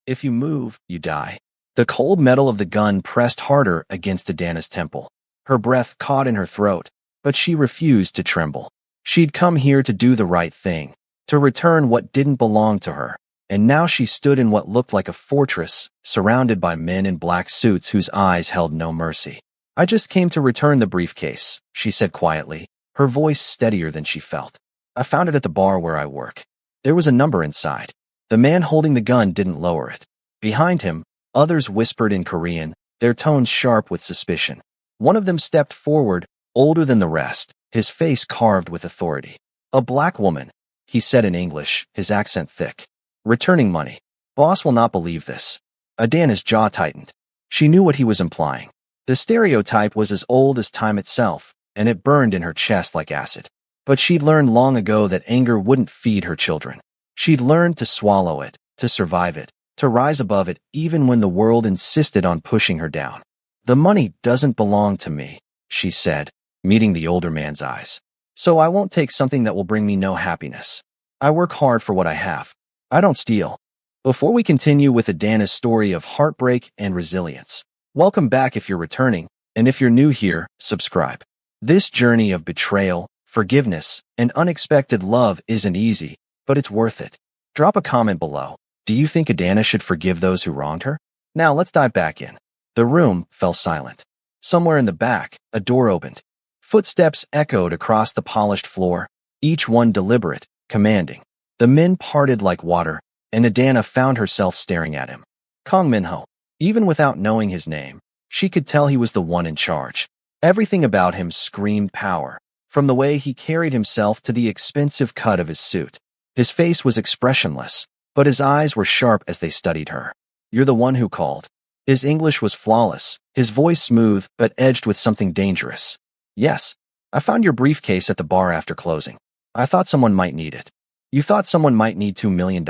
If you move, you die. The cold metal of the gun pressed harder against Adana's temple. Her breath caught in her throat, but she refused to tremble. She'd come here to do the right thing, to return what didn't belong to her, and now she stood in what looked like a fortress, surrounded by men in black suits whose eyes held no mercy. "I just came to return the briefcase," she said quietly, her voice steadier than she felt. "I found it at the bar where I work. There was a number inside." The man holding the gun didn't lower it. Behind him, others whispered in Korean, their tones sharp with suspicion. One of them stepped forward, older than the rest, his face carved with authority. "A black woman," he said in English, his accent thick. "Returning money. Boss will not believe this." Adana's jaw tightened. She knew what he was implying. The stereotype was as old as time itself, and it burned in her chest like acid. But she'd learned long ago that anger wouldn't feed her children. She'd learned to swallow it, to survive it, to rise above it even when the world insisted on pushing her down. "The money doesn't belong to me," she said, meeting the older man's eyes. "So I won't take something that will bring me no happiness. I work hard for what I have. I don't steal." Before we continue with Adana's story of heartbreak and resilience, welcome back if you're returning, and if you're new here, subscribe. This journey of betrayal, forgiveness, and unexpected love isn't easy, but it's worth it. Drop a comment below. Do you think Adana should forgive those who wronged her? Now let's dive back in. The room fell silent. Somewhere in the back, a door opened. Footsteps echoed across the polished floor, each one deliberate, commanding. The men parted like water, and Adana found herself staring at him. Kong Minho. Even without knowing his name, she could tell he was the one in charge. Everything about him screamed power, from the way he carried himself to the expensive cut of his suit. His face was expressionless, but his eyes were sharp as they studied her. "You're the one who called." His English was flawless, his voice smooth but edged with something dangerous. "Yes, I found your briefcase at the bar after closing. I thought someone might need it." "You thought someone might need $2 million?"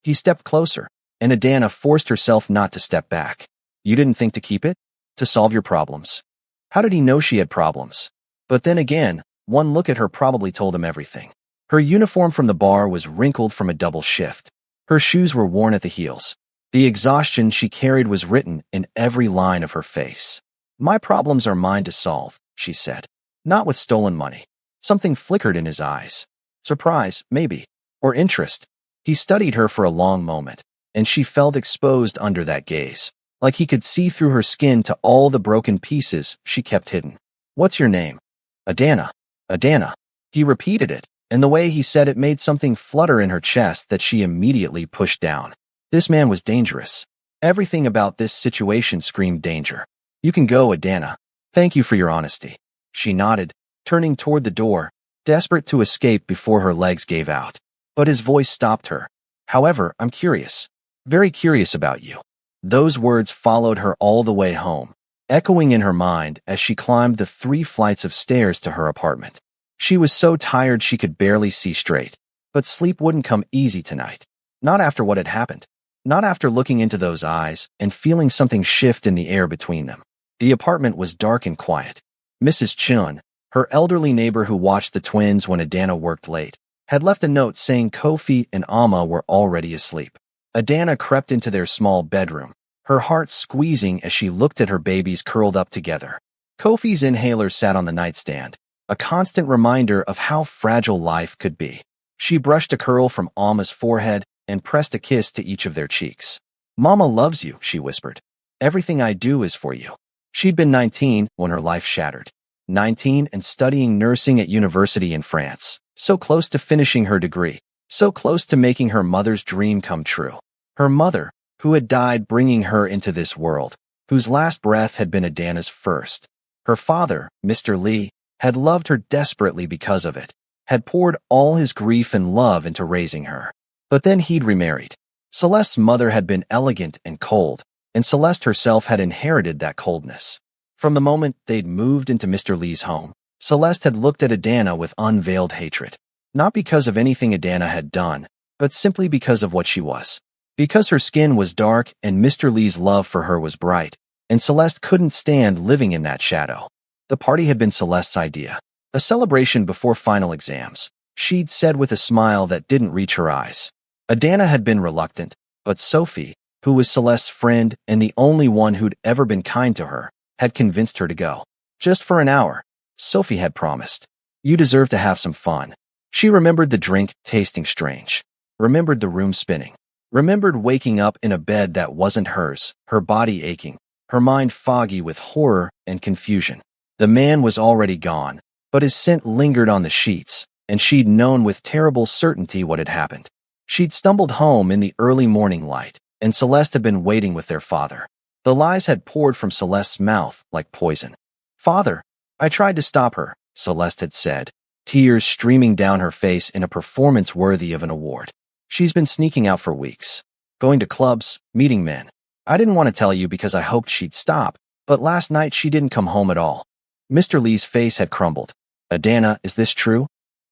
He stepped closer, and Adana forced herself not to step back. "You didn't think to keep it? To solve your problems?" How did he know she had problems? But then again, one look at her probably told him everything. Her uniform from the bar was wrinkled from a double shift. Her shoes were worn at the heels. The exhaustion she carried was written in every line of her face. "My problems are mine to solve," she said. "Not with stolen money." Something flickered in his eyes. Surprise, maybe. Or interest. He studied her for a long moment, and she felt exposed under that gaze, like he could see through her skin to all the broken pieces she kept hidden. "What's your name?" "Adana. Adana." He repeated it, and the way he said it made something flutter in her chest that she immediately pushed down. This man was dangerous. Everything about this situation screamed danger. "You can go, Adana. Thank you for your honesty." She nodded, turning toward the door, desperate to escape before her legs gave out. But his voice stopped her. "However, I'm curious. Very curious about you." Those words followed her all the way home, echoing in her mind as she climbed the 3 flights of stairs to her apartment. She was so tired she could barely see straight, but sleep wouldn't come easy tonight. Not after what had happened. Not after looking into those eyes and feeling something shift in the air between them. The apartment was dark and quiet. Mrs. Chun, her elderly neighbor who watched the twins when Adana worked late, had left a note saying Kofi and Amma were already asleep. Adana crept into their small bedroom, her heart squeezing as she looked at her babies curled up together. Kofi's inhaler sat on the nightstand, a constant reminder of how fragile life could be. She brushed a curl from Amma's forehead and pressed a kiss to each of their cheeks. "Mama loves you," she whispered. "Everything I do is for you." She'd been 19 when her life shattered. 19 and studying nursing at university in France. So close to finishing her degree. So close to making her mother's dream come true. Her mother, who had died bringing her into this world, whose last breath had been Adana's first. Her father, Mr. Lee, had loved her desperately because of it, had poured all his grief and love into raising her. But then he'd remarried. Celeste's mother had been elegant and cold, and Celeste herself had inherited that coldness. From the moment they'd moved into Mr. Lee's home, Celeste had looked at Adana with unveiled hatred. Not because of anything Adana had done, but simply because of what she was. Because her skin was dark and Mr. Lee's love for her was bright, and Celeste couldn't stand living in that shadow. The party had been Celeste's idea. A celebration before final exams, she'd said with a smile that didn't reach her eyes. Adana had been reluctant, but Sophie, who was Celeste's friend and the only one who'd ever been kind to her, had convinced her to go. Just for an hour, Sophie had promised. You deserve to have some fun. She remembered the drink tasting strange. Remembered the room spinning. Remembered waking up in a bed that wasn't hers, her body aching, her mind foggy with horror and confusion. The man was already gone, but his scent lingered on the sheets, and she'd known with terrible certainty what had happened. She'd stumbled home in the early morning light, and Celeste had been waiting with their father. The lies had poured from Celeste's mouth like poison. Father, I tried to stop her, Celeste had said, tears streaming down her face in a performance worthy of an award. She's been sneaking out for weeks, going to clubs, meeting men. I didn't want to tell you because I hoped she'd stop, but last night she didn't come home at all. Mr. Lee's face had crumbled. Adana, is this true?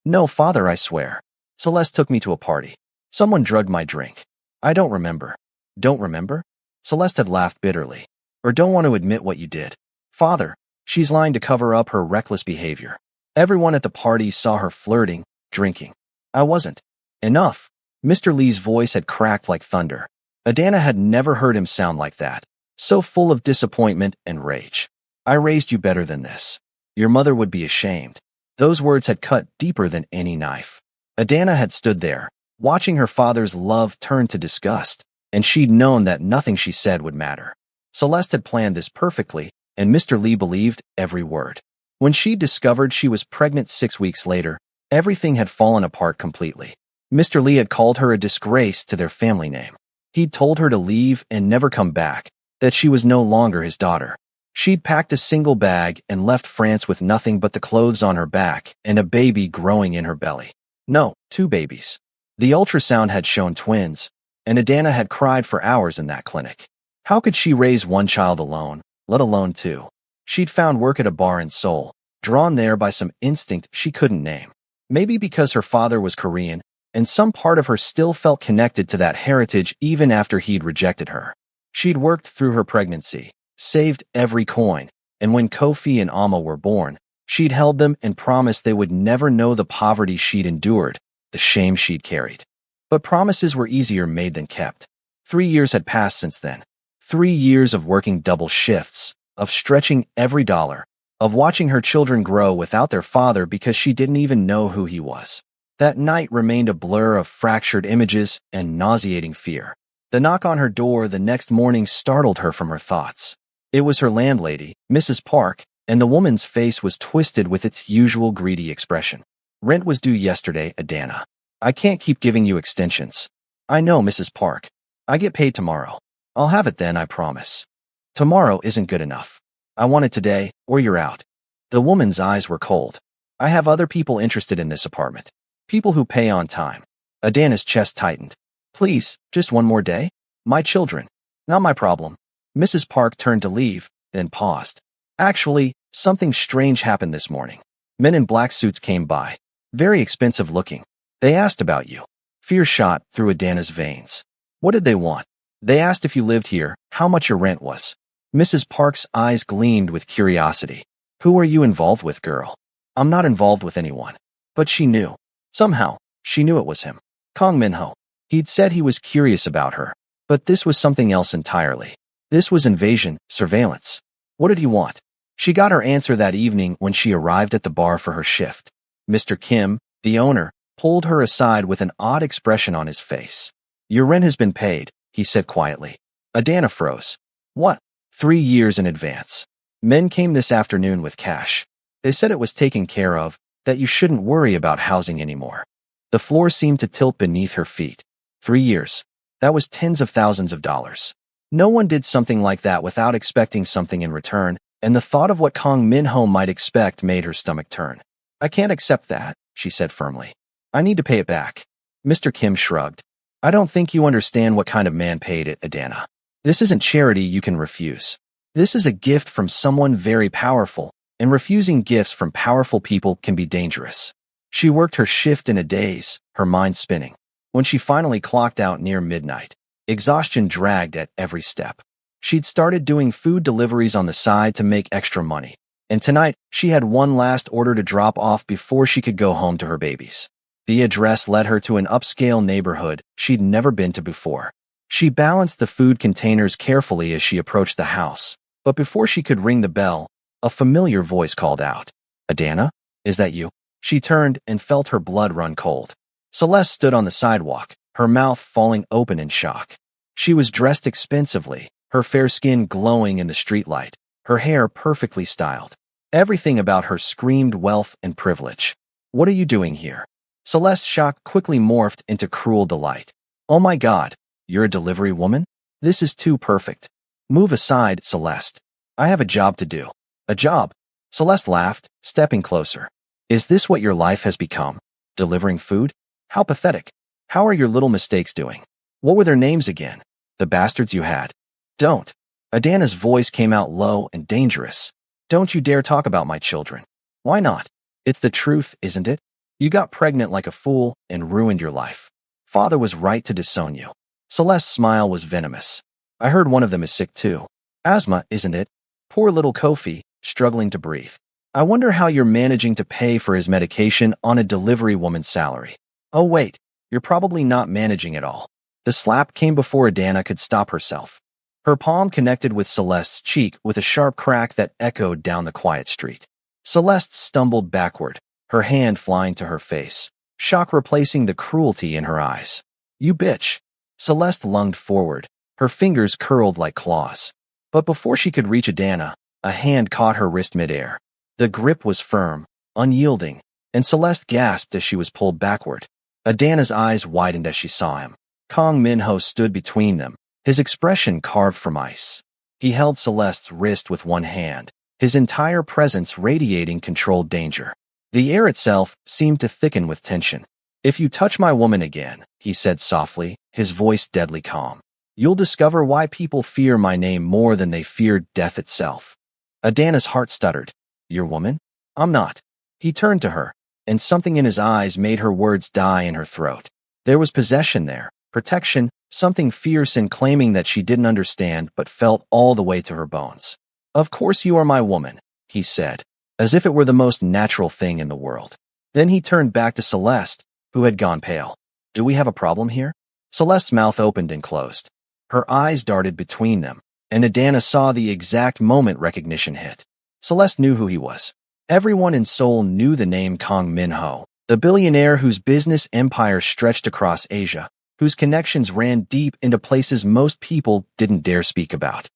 No, father, I swear. Celeste took me to a party. Someone drugged my drink. I don't remember. Don't remember? Celeste had laughed bitterly. Or don't want to admit what you did. Father, she's lying to cover up her reckless behavior. Everyone at the party saw her flirting, drinking. I wasn't. Enough. Mr. Lee's voice had cracked like thunder. Adana had never heard him sound like that, so full of disappointment and rage. I raised you better than this. Your mother would be ashamed. Those words had cut deeper than any knife. Adana had stood there, watching her father's love turn to disgust, and she'd known that nothing she said would matter. Celeste had planned this perfectly, and Mr. Lee believed every word. When she discovered she was pregnant 6 weeks later, everything had fallen apart completely. Mr. Lee had called her a disgrace to their family name. He'd told her to leave and never come back, that she was no longer his daughter. She'd packed a single bag and left France with nothing but the clothes on her back and a baby growing in her belly. No, 2 babies. The ultrasound had shown twins, and Adana had cried for hours in that clinic. How could she raise one child alone, let alone 2? She'd found work at a bar in Seoul, drawn there by some instinct she couldn't name. Maybe because her father was Korean, and some part of her still felt connected to that heritage even after he'd rejected her. She'd worked through her pregnancy, saved every coin, and when Kofi and Amma were born, she'd held them and promised they would never know the poverty she'd endured, the shame she'd carried. But promises were easier made than kept. 3 years had passed since then. 3 years of working double shifts, of stretching every dollar, of watching her children grow without their father because she didn't even know who he was. That night remained a blur of fractured images and nauseating fear. The knock on her door the next morning startled her from her thoughts. It was her landlady, Mrs. Park, and the woman's face was twisted with its usual greedy expression. Rent was due yesterday, Adana. I can't keep giving you extensions. I know, Mrs. Park. I get paid tomorrow. I'll have it then, I promise. Tomorrow isn't good enough. I want it today, or you're out. The woman's eyes were cold. I have other people interested in this apartment. People who pay on time. Adana's chest tightened. Please, just one more day? My children. Not my problem. Mrs. Park turned to leave, then paused. Actually, something strange happened this morning. Men in black suits came by. Very expensive looking. They asked about you. Fear shot through Adana's veins. What did they want? They asked if you lived here, how much your rent was. Mrs. Park's eyes gleamed with curiosity. Who are you involved with, girl? I'm not involved with anyone. But she knew. Somehow, she knew it was him. Kong Minho. He'd said he was curious about her. But this was something else entirely. This was invasion, surveillance. What did he want? She got her answer that evening when she arrived at the bar for her shift. Mr. Kim, the owner, pulled her aside with an odd expression on his face. Your rent has been paid, he said quietly. Adana froze. What? 3 years in advance. Men came this afternoon with cash. They said it was taken care of, that you shouldn't worry about housing anymore. The floor seemed to tilt beneath her feet. 3 years. That was tens of thousands of dollars. No one did something like that without expecting something in return, and the thought of what Kong Minho might expect made her stomach turn. I can't accept that, she said firmly. I need to pay it back. Mr. Kim shrugged. I don't think you understand what kind of man paid it, Adana. This isn't charity you can refuse. This is a gift from someone very powerful, and refusing gifts from powerful people can be dangerous. She worked her shift in a daze, her mind spinning. When she finally clocked out near midnight, exhaustion dragged at every step. She'd started doing food deliveries on the side to make extra money, and tonight she had one last order to drop off before she could go home to her babies. The address led her to an upscale neighborhood she'd never been to before. She balanced the food containers carefully as she approached the house, but before she could ring the bell, a familiar voice called out. Adana? Is that you? She turned and felt her blood run cold. Celeste stood on the sidewalk, her mouth falling open in shock. She was dressed expensively, her fair skin glowing in the streetlight, her hair perfectly styled. Everything about her screamed wealth and privilege. What are you doing here? Celeste's shock quickly morphed into cruel delight. Oh my God, you're a delivery woman? This is too perfect. Move aside, Celeste. I have a job to do. A job? Celeste laughed, stepping closer. Is this what your life has become? Delivering food? How pathetic. How are your little mistakes doing? What were their names again? The bastards you had. Don't. Adana's voice came out low and dangerous. Don't you dare talk about my children. Why not? It's the truth, isn't it? You got pregnant like a fool and ruined your life. Father was right to disown you. Celeste's smile was venomous. I heard one of them is sick too. Asthma, isn't it? Poor little Kofi, struggling to breathe. I wonder how you're managing to pay for his medication on a delivery woman's salary. Oh wait, you're probably not managing at all. The slap came before Adana could stop herself. Her palm connected with Celeste's cheek with a sharp crack that echoed down the quiet street. Celeste stumbled backward, her hand flying to her face, shock replacing the cruelty in her eyes. You bitch. Celeste lunged forward, her fingers curled like claws. But before she could reach Adana, a hand caught her wrist midair. The grip was firm, unyielding, and Celeste gasped as she was pulled backward. Adana's eyes widened as she saw him. Kong Minho stood between them, his expression carved from ice. He held Celeste's wrist with one hand, his entire presence radiating controlled danger. The air itself seemed to thicken with tension. If you touch my woman again, he said softly, his voice deadly calm, you'll discover why people fear my name more than they feared death itself. Adana's heart stuttered. Your woman? I'm not. He turned to her, and something in his eyes made her words die in her throat. There was possession there, protection, something fierce and claiming that she didn't understand but felt all the way to her bones. Of course you are my woman, he said, as if it were the most natural thing in the world. Then he turned back to Celeste, who had gone pale. Do we have a problem here? Celeste's mouth opened and closed. Her eyes darted between them, and Adana saw the exact moment recognition hit. Celeste knew who he was. Everyone in Seoul knew the name Kong Minho, the billionaire whose business empire stretched across Asia, whose connections ran deep into places most people didn't dare speak about.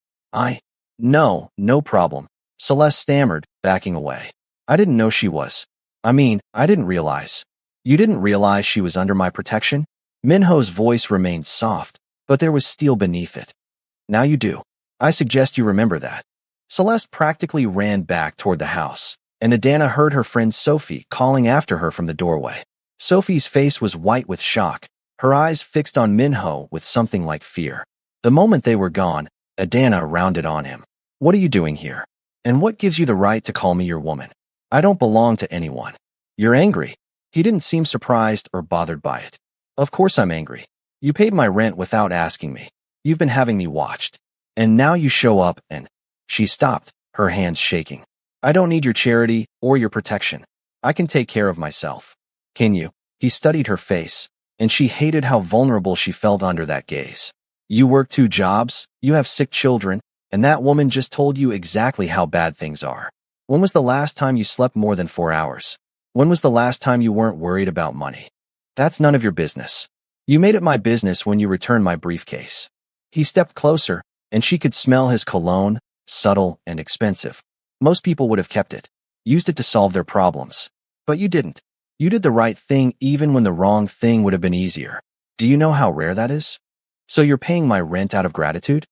No problem. Celeste stammered, backing away. I didn't know she was. I didn't realize. You didn't realize she was under my protection? Minho's voice remained soft, but there was steel beneath it. Now you do. I suggest you remember that. Celeste practically ran back toward the house, and Adana heard her friend Sophie calling after her from the doorway. Sophie's face was white with shock, her eyes fixed on Minho with something like fear. The moment they were gone, Adana rounded on him. What are you doing here? And what gives you the right to call me your woman? I don't belong to anyone. You're angry. He didn't seem surprised or bothered by it. Of course I'm angry. You paid my rent without asking me. You've been having me watched. And now you show up and... She stopped, her hands shaking. I don't need your charity or your protection. I can take care of myself. Can you? He studied her face, and she hated how vulnerable she felt under that gaze. You work 2 jobs, you have sick children, and that woman just told you exactly how bad things are. When was the last time you slept more than 4 hours? When was the last time you weren't worried about money? That's none of your business. You made it my business when you returned my briefcase. He stepped closer, and she could smell his cologne, subtle and expensive. Most people would have kept it, used it to solve their problems. But you didn't. You did the right thing even when the wrong thing would have been easier. Do you know how rare that is? So you're paying my rent out of gratitude?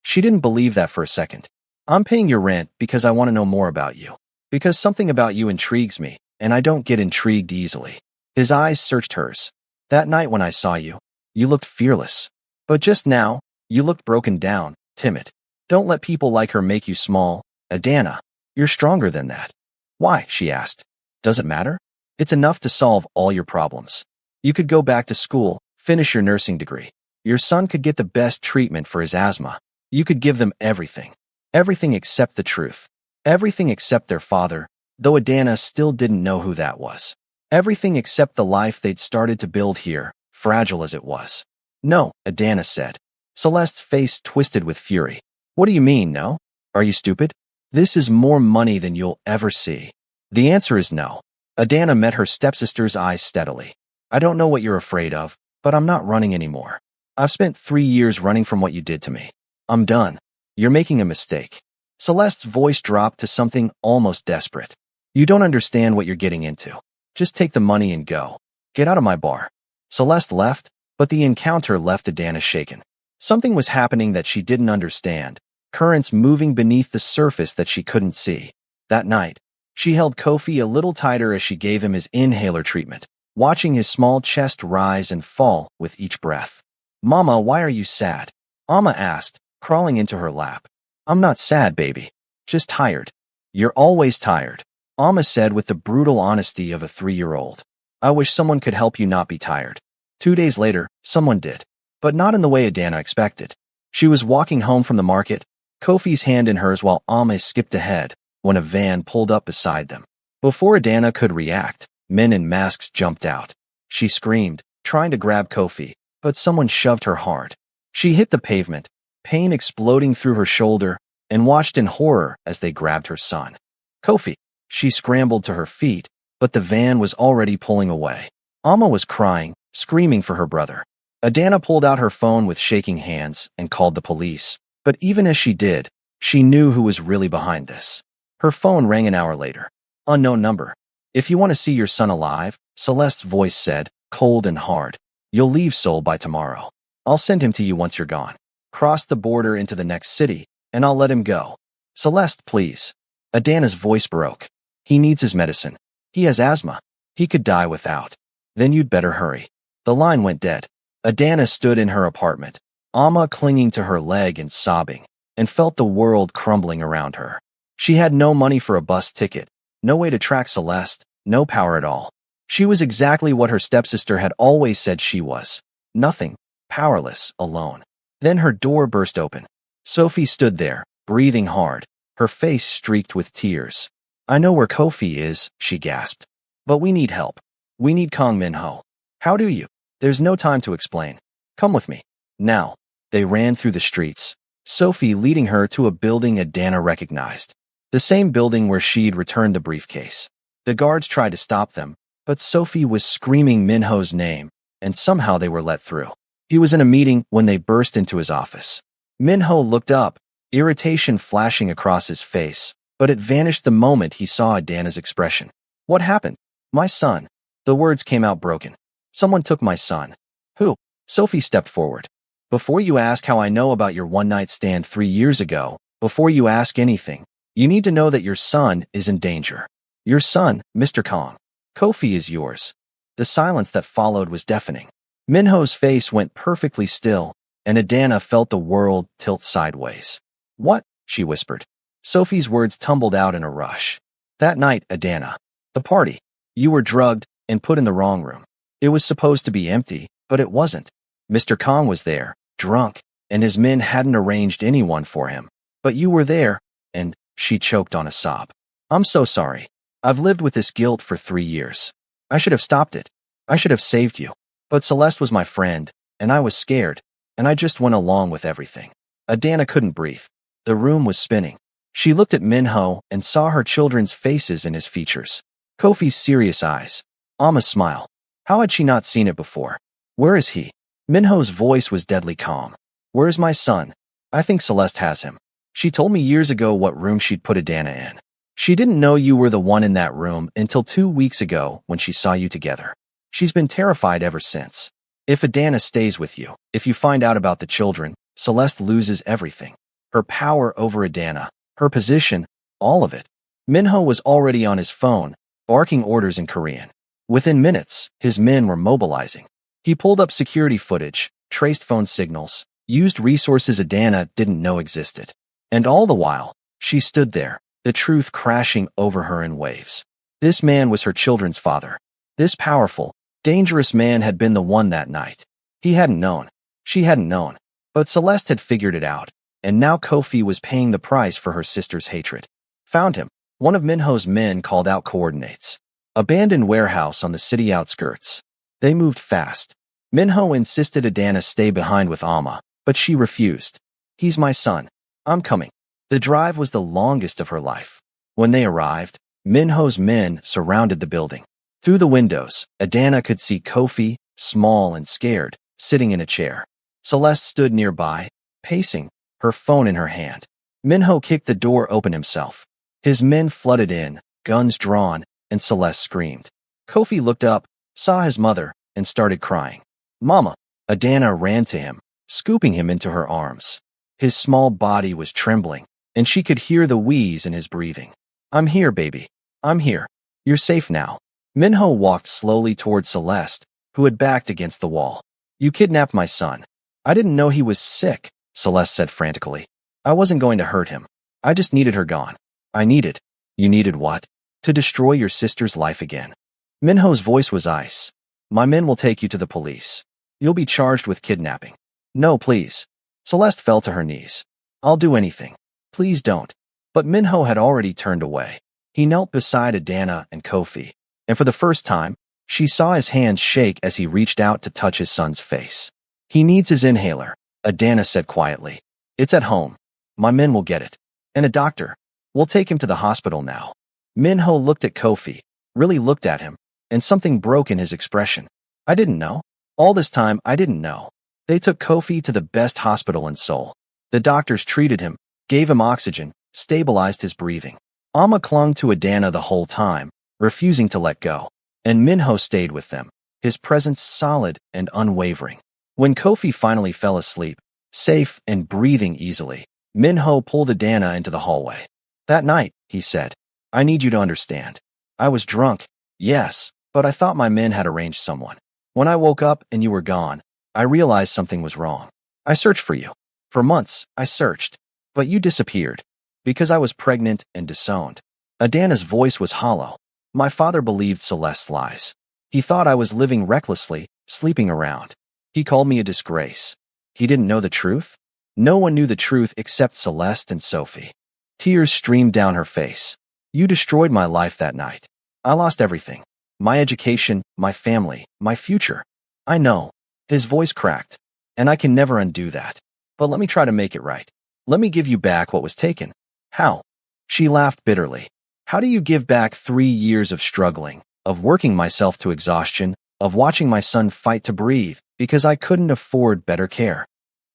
She didn't believe that for a second. I'm paying your rent because I want to know more about you. Because something about you intrigues me, and I don't get intrigued easily. His eyes searched hers. That night when I saw you, you looked fearless. But just now, you looked broken down, timid. Don't let people like her make you small. Adana, you're stronger than that. Why? She asked. Does it matter? It's enough to solve all your problems. You could go back to school, finish your nursing degree. Your son could get the best treatment for his asthma. You could give them everything. Everything except the truth. Everything except their father, though Adana still didn't know who that was. Everything except the life they'd started to build here, fragile as it was. No, Adana said. Celeste's face twisted with fury. What do you mean, no? Are you stupid? This is more money than you'll ever see. The answer is no. Adana met her stepsister's eyes steadily. I don't know what you're afraid of, but I'm not running anymore. I've spent 3 years running from what you did to me. I'm done. You're making a mistake. Celeste's voice dropped to something almost desperate. You don't understand what you're getting into. Just take the money and go. Get out of my bar. Celeste left, but the encounter left Adana shaken. Something was happening that she didn't understand, currents moving beneath the surface that she couldn't see. That night, she held Kofi a little tighter as she gave him his inhaler treatment, watching his small chest rise and fall with each breath. Mama, why are you sad? Amma asked, crawling into her lap. I'm not sad, baby. Just tired. You're always tired, Amma said with the brutal honesty of a 3-year-old. I wish someone could help you not be tired. 2 days later, someone did. But not in the way Adana expected. She was walking home from the market, Kofi's hand in hers while Amma skipped ahead, when a van pulled up beside them. Before Adana could react, men in masks jumped out. She screamed, trying to grab Kofi, but someone shoved her hard. She hit the pavement, pain exploding through her shoulder, and watched in horror as they grabbed her son. Kofi! She scrambled to her feet, but the van was already pulling away. Amma was crying, screaming for her brother. Adana pulled out her phone with shaking hands and called the police, but even as she did, she knew who was really behind this. Her phone rang an hour later. Unknown number. If you want to see your son alive, Celeste's voice said, cold and hard. You'll leave Seoul by tomorrow. I'll send him to you once you're gone. Cross the border into the next city, and I'll let him go. Celeste, please. Adana's voice broke. He needs his medicine. He has asthma. He could die without. Then you'd better hurry. The line went dead. Adana stood in her apartment, Amma clinging to her leg and sobbing, and felt the world crumbling around her. She had no money for a bus ticket, no way to track Celeste, no power at all. She was exactly what her stepsister had always said she was. Nothing, powerless, alone. Then her door burst open. Sophie stood there, breathing hard, her face streaked with tears. I know where Kofi is, she gasped. But we need help. We need Kang Min-ho. How do you? There's no time to explain. Come with me. Now. They ran through the streets, Sophie leading her to a building Adana recognized. The same building where she'd returned the briefcase. The guards tried to stop them, but Sophie was screaming Min-ho's name, and somehow they were let through. He was in a meeting when they burst into his office. Min-ho looked up, irritation flashing across his face, but it vanished the moment he saw Adana's expression. What happened? My son. The words came out broken. Someone took my son. Who? Sophie stepped forward. Before you ask how I know about your one-night stand 3 years ago, before you ask anything, you need to know that your son is in danger. Your son, Mr. Kang. Kofi is yours. The silence that followed was deafening. Min-ho's face went perfectly still, and Adana felt the world tilt sideways. What? She whispered. Sophie's words tumbled out in a rush. That night, Adana. The party. You were drugged and put in the wrong room. It was supposed to be empty, but it wasn't. Mr. Kang was there, drunk, and his men hadn't arranged anyone for him. But you were there, and she choked on a sob. I'm so sorry. I've lived with this guilt for 3 years. I should have stopped it. I should have saved you. But Celeste was my friend, and I was scared, and I just went along with everything. Adana couldn't breathe. The room was spinning. She looked at Min-ho and saw her children's faces in his features. Kofi's serious eyes. Amma's smile. How had she not seen it before? Where is he? Min-ho's voice was deadly calm. Where's my son? I think Celeste has him. She told me years ago what room she'd put Adana in. She didn't know you were the one in that room until 2 weeks ago when she saw you together. She's been terrified ever since. If Adana stays with you, if you find out about the children, Celeste loses everything. Her power over Adana, her position, all of it. Min-ho was already on his phone, barking orders in Korean. Within minutes, his men were mobilizing. He pulled up security footage, traced phone signals, used resources Adana didn't know existed. And all the while, she stood there, the truth crashing over her in waves. This man was her children's father. This powerful, dangerous man had been the one that night. He hadn't known. She hadn't known. But Celeste had figured it out, and now Kofi was paying the price for her sister's hatred. Found him. One of Min-ho's men called out coordinates. Abandoned warehouse on the city outskirts. They moved fast. Min-ho insisted Adana stay behind with Amma, but she refused. He's my son. I'm coming. The drive was the longest of her life. When they arrived, Minho's men surrounded the building. Through the windows, Adana could see Kofi, small and scared, sitting in a chair. Celeste stood nearby, pacing, her phone in her hand. Minho kicked the door open himself. His men flooded in, guns drawn, and Celeste screamed. Kofi looked up, saw his mother, and started crying. Mama! Adana ran to him, scooping him into her arms. His small body was trembling, and she could hear the wheeze in his breathing. I'm here, baby. I'm here. You're safe now. Minho walked slowly toward Celeste, who had backed against the wall. You kidnapped my son. I didn't know he was sick, Celeste said frantically. I wasn't going to hurt him. I just needed her gone. You needed what? To destroy your sister's life again. Minho's voice was ice. My men will take you to the police. You'll be charged with kidnapping. No, please. Celeste fell to her knees. I'll do anything. Please don't. But Minho had already turned away. He knelt beside Adana and Kofi, and for the first time, she saw his hands shake as he reached out to touch his son's face. He needs his inhaler, Adana said quietly. It's at home. My men will get it. And a doctor. We'll take him to the hospital now. Minho looked at Kofi, really looked at him, and something broke in his expression. I didn't know. All this time, I didn't know. They took Kofi to the best hospital in Seoul. The doctors treated him, gave him oxygen, stabilized his breathing. Amma clung to Adana the whole time, refusing to let go. And Minho stayed with them, his presence solid and unwavering. When Kofi finally fell asleep, safe and breathing easily, Minho pulled Adana into the hallway. That night, he said, I need you to understand. I was drunk, yes, but I thought my men had arranged someone. When I woke up and you were gone, I realized something was wrong. I searched for you. For months, I searched. But you disappeared. Because I was pregnant and disowned. Adana's voice was hollow. My father believed Celeste's lies. He thought I was living recklessly, sleeping around. He called me a disgrace. He didn't know the truth? No one knew the truth except Celeste and Sophie. Tears streamed down her face. You destroyed my life that night. I lost everything. My education, my family, my future. I know. His voice cracked. And I can never undo that. But let me try to make it right. Let me give you back what was taken. How? She laughed bitterly. How do you give back 3 years of struggling, of working myself to exhaustion, of watching my son fight to breathe, because I couldn't afford better care?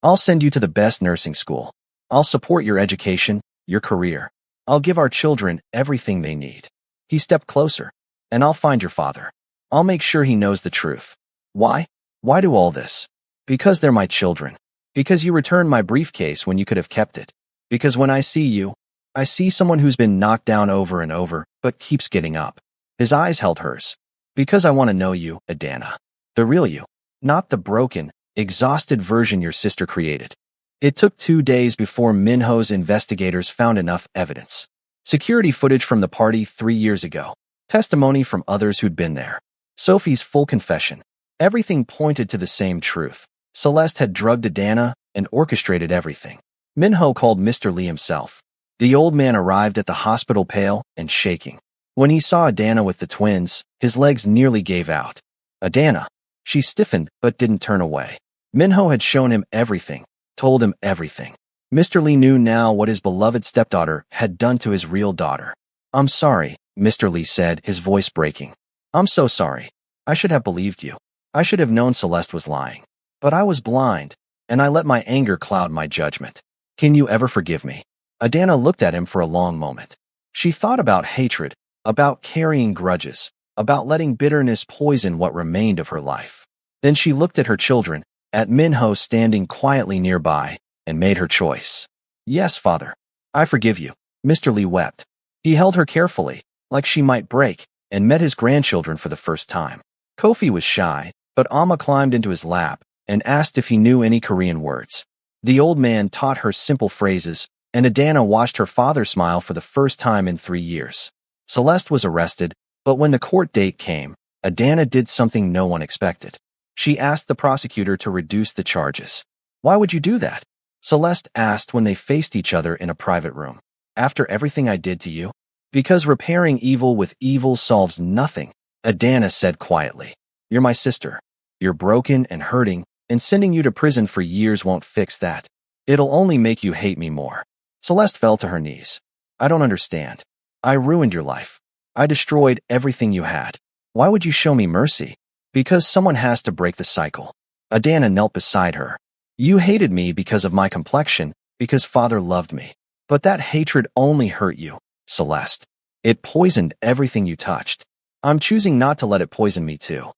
I'll send you to the best nursing school. I'll support your education, your career. I'll give our children everything they need. He stepped closer. And I'll find your father. I'll make sure he knows the truth. Why? Why do all this? Because they're my children. Because you returned my briefcase when you could have kept it. Because when I see you, I see someone who's been knocked down over and over, but keeps getting up. His eyes held hers. Because I want to know you, Adana. The real you. Not the broken, exhausted version your sister created. It took 2 days before Minho's investigators found enough evidence. Security footage from the party 3 years ago. Testimony from others who'd been there. Sophie's full confession. Everything pointed to the same truth. Celeste had drugged Adana and orchestrated everything. Minho called Mr. Lee himself. The old man arrived at the hospital pale and shaking. When he saw Adana with the twins, his legs nearly gave out. Adana. She stiffened but didn't turn away. Minho had shown him everything, told him everything. Mr. Lee knew now what his beloved stepdaughter had done to his real daughter. I'm sorry, Mr. Lee said, his voice breaking. I'm so sorry. I should have believed you. I should have known Celeste was lying. But I was blind, and I let my anger cloud my judgment. Can you ever forgive me? Adana looked at him for a long moment. She thought about hatred, about carrying grudges, about letting bitterness poison what remained of her life. Then she looked at her children, at Minho standing quietly nearby, and made her choice. Yes, father. I forgive you. Mr. Lee wept. He held her carefully, like she might break, and met his grandchildren for the first time. Kofi was shy, but Amma climbed into his lap and asked if he knew any Korean words. The old man taught her simple phrases, and Adana watched her father smile for the first time in 3 years. Celeste was arrested, but when the court date came, Adana did something no one expected. She asked the prosecutor to reduce the charges. Why would you do that? Celeste asked when they faced each other in a private room. After everything I did to you? Because repairing evil with evil solves nothing, Adana said quietly. You're my sister. You're broken and hurting, and sending you to prison for years won't fix that. It'll only make you hate me more. Celeste fell to her knees. I don't understand. I ruined your life. I destroyed everything you had. Why would you show me mercy? Because someone has to break the cycle. Adana knelt beside her. You hated me because of my complexion, because father loved me. But that hatred only hurt you, Celeste. It poisoned everything you touched. I'm choosing not to let it poison me too.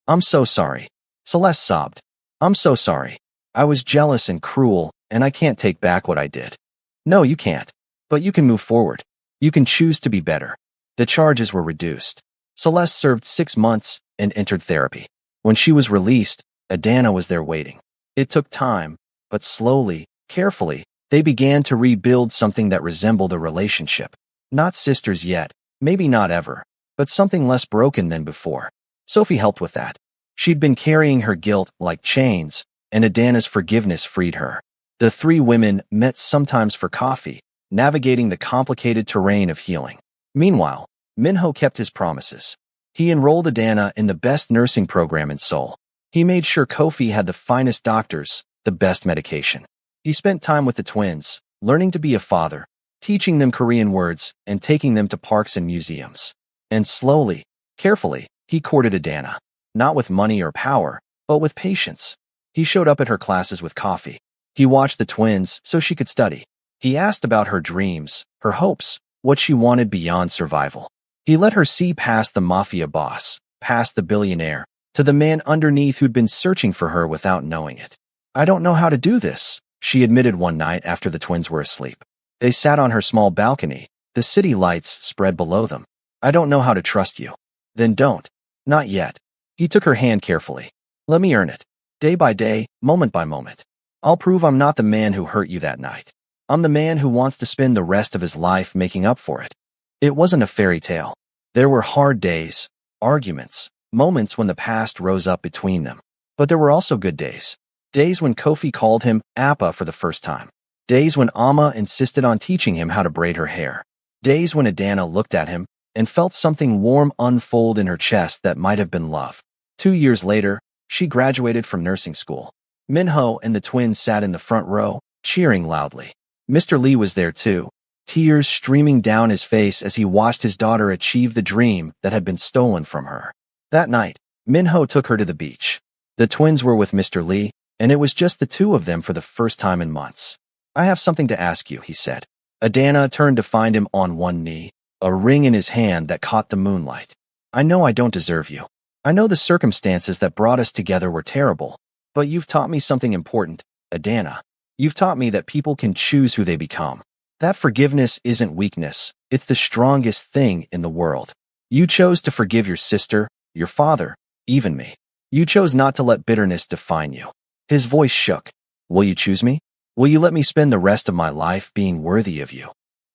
I'm so sorry. Celeste sobbed. I'm so sorry. I was jealous and cruel, and I can't take back what I did. No, you can't. But you can move forward. You can choose to be better. The charges were reduced. Celeste served 6 months and entered therapy. When she was released, Adana was there waiting. It took time, but slowly, carefully, they began to rebuild something that resembled a relationship. Not sisters yet, maybe not ever, but something less broken than before. Sophie helped with that. She'd been carrying her guilt like chains, and Adana's forgiveness freed her. The three women met sometimes for coffee, navigating the complicated terrain of healing. Meanwhile, Minho kept his promises. He enrolled Adana in the best nursing program in Seoul. He made sure Kofi had the finest doctors, the best medication. He spent time with the twins, learning to be a father, teaching them Korean words, and taking them to parks and museums. And slowly, carefully, he courted Adana. Not with money or power, but with patience. He showed up at her classes with coffee. He watched the twins so she could study. He asked about her dreams, her hopes, what she wanted beyond survival. He let her see past the Mafia boss, past the billionaire, to the man underneath who'd been searching for her without knowing it. I don't know how to do this, she admitted one night after the twins were asleep. They sat on her small balcony, the city lights spread below them. I don't know how to trust you. Then don't. Not yet. He took her hand carefully. Let me earn it. Day by day, moment by moment. I'll prove I'm not the man who hurt you that night. I'm the man who wants to spend the rest of his life making up for it. It wasn't a fairy tale. There were hard days, arguments, moments when the past rose up between them. But there were also good days. Days when Kofi called him Appa for the first time. Days when Amma insisted on teaching him how to braid her hair. Days when Adana looked at him and felt something warm unfold in her chest that might have been love. 2 years later, she graduated from nursing school. Minho and the twins sat in the front row, cheering loudly. Mr. Lee was there too, tears streaming down his face as he watched his daughter achieve the dream that had been stolen from her. That night, Minho took her to the beach. The twins were with Mr. Lee, and it was just the two of them for the first time in months. I have something to ask you, he said. Adana turned to find him on one knee, a ring in his hand that caught the moonlight. I know I don't deserve you. I know the circumstances that brought us together were terrible, but you've taught me something important, Adana. You've taught me that people can choose who they become. That forgiveness isn't weakness, it's the strongest thing in the world. You chose to forgive your sister, your father, even me. You chose not to let bitterness define you. His voice shook. Will you choose me? Will you let me spend the rest of my life being worthy of you?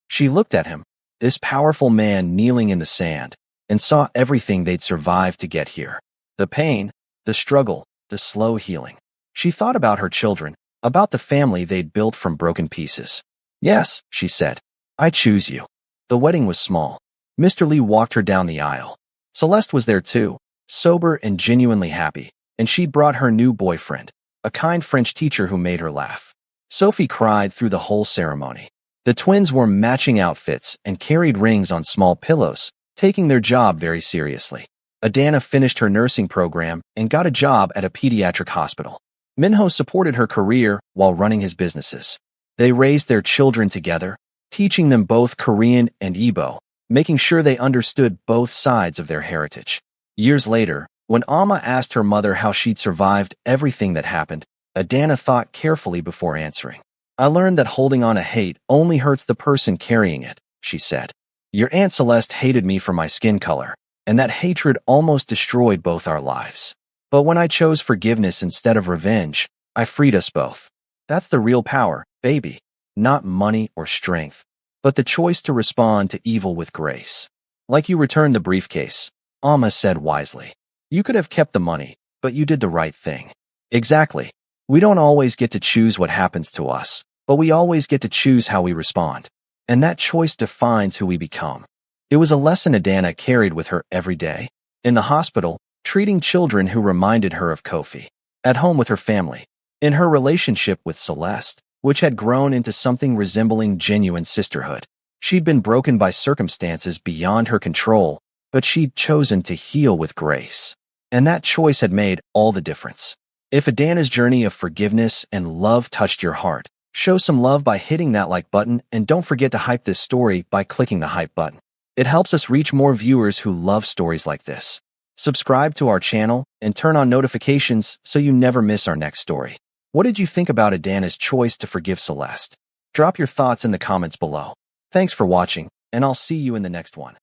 She looked at him, this powerful man kneeling in the sand, and saw everything they'd survived to get here. The pain, the struggle, the slow healing. She thought about her children, about the family they'd built from broken pieces. Yes, she said. I choose you. The wedding was small. Mr. Lee walked her down the aisle. Celeste was there too, sober and genuinely happy, and she'd brought her new boyfriend, a kind French teacher who made her laugh. Sophie cried through the whole ceremony. The twins wore matching outfits and carried rings on small pillows, taking their job very seriously. Adana finished her nursing program and got a job at a pediatric hospital. Minho supported her career while running his businesses. They raised their children together, teaching them both Korean and Igbo, making sure they understood both sides of their heritage. Years later, when Amma asked her mother how she'd survived everything that happened, Adana thought carefully before answering. I learned that holding on to hate only hurts the person carrying it, she said. Your Aunt Celeste hated me for my skin color, and that hatred almost destroyed both our lives. But when I chose forgiveness instead of revenge, I freed us both. That's the real power, baby. Not money or strength, but the choice to respond to evil with grace. Like you returned the briefcase, Amma said wisely. You could have kept the money, but you did the right thing. Exactly. We don't always get to choose what happens to us, but we always get to choose how we respond. And that choice defines who we become. It was a lesson Adana carried with her every day. In the hospital, treating children who reminded her of Kofi. at home with her family. In her relationship with Celeste, which had grown into something resembling genuine sisterhood, she'd been broken by circumstances beyond her control, but she'd chosen to heal with grace. And that choice had made all the difference. If Adana's journey of forgiveness and love touched your heart, show some love by hitting that like button, and don't forget to hype this story by clicking the hype button. It helps us reach more viewers who love stories like this. Subscribe to our channel and turn on notifications so you never miss our next story. What did you think about Adana's choice to forgive Celeste? Drop your thoughts in the comments below. Thanks for watching, and I'll see you in the next one.